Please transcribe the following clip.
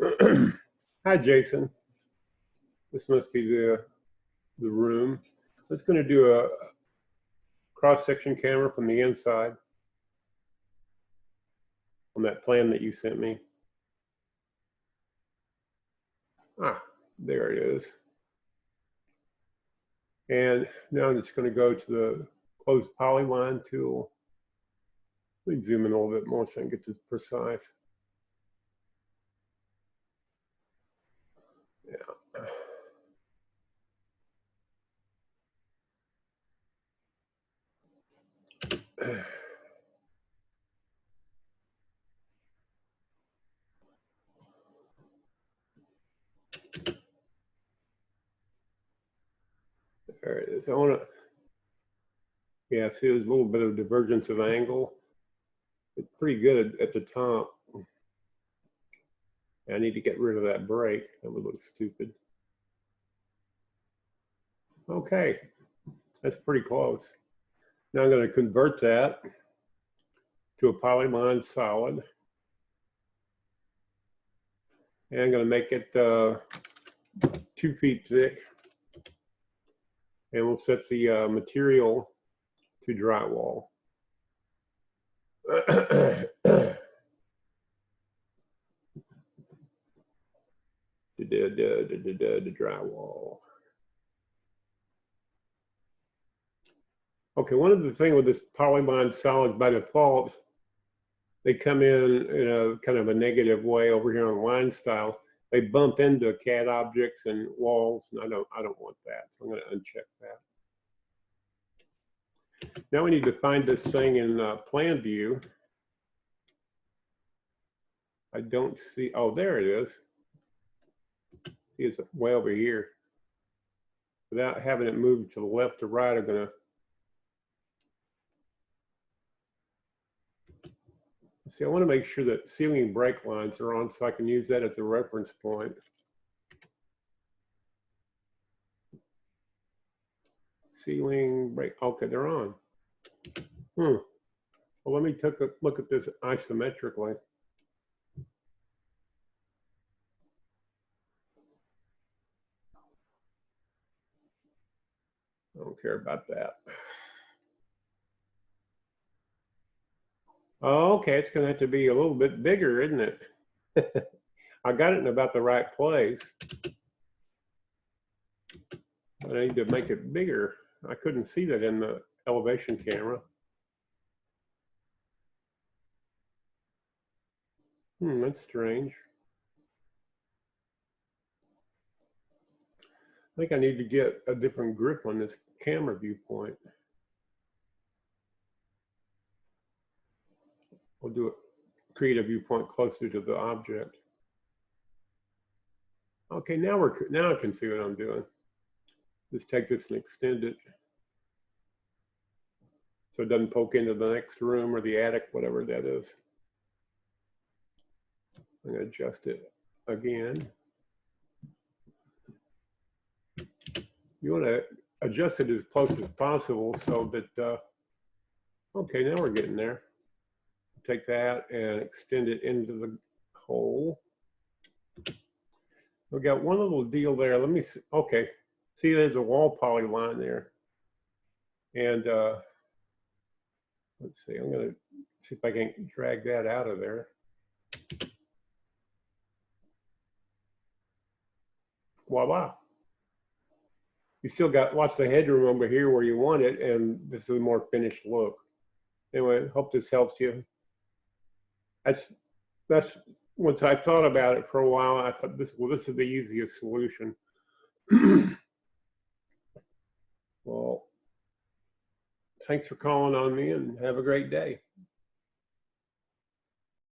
Hi, Jason. This must be the room. I was going to do a cross-section camera from the inside on that plan that you sent me. Ah, there it is. And now I'm just going to go to the close polyline tool. Let me zoom in a little bit more so I can get this precise. Yeah. There it is. I want to, yeah, see there's a little bit of divergence of angle. It's pretty good at the top. I need to get rid of that break. That would look stupid. Okay, that's pretty close. Now I'm going to convert that to a Polyline Solid. And I'm going to make it 2 feet thick. And we'll set the material to drywall. The drywall. Okay, one of the things with this Polyline Solids by default, they come in a kind of a negative way over here on line style. They bump into CAD objects and walls, and I don't want that, so I'm going to uncheck that. Now we need to find this thing in plan view. I don't see, oh, there it is. See, it's way over here. Without having it move to the left or right, I'm going to see, I want to make sure that ceiling break lines are on so I can use that as a reference point. Ceiling break, okay, they're on. Well, let me take a look at this isometrically. I don't care about that. Oh, okay, it's going to have to be a little bit bigger, isn't it? I got it in about the right place. But I need to make it bigger. I couldn't see that in the elevation camera. That's strange. I think I need to get a different grip on this camera viewpoint. We'll do it, create a viewpoint closer to the object. Okay, now I can see what I'm doing. Just take this and extend it so it doesn't poke into the next room or the attic, whatever that is. I'm going to adjust it again. You want to adjust it as close as possible so that, okay, now we're getting there. Take that and extend it into the hole. We got one little deal there. Let me see. Okay, see, there's a wall polyline there. And let's see, I'm going to see if I can drag that out of there. Voila. You still got lots of headroom over here where you want it, and this is a more finished look. Anyway, hope this helps you. That's once I thought about it for a while, I thought this is the easiest solution. Well, thanks for calling on me and have a great day.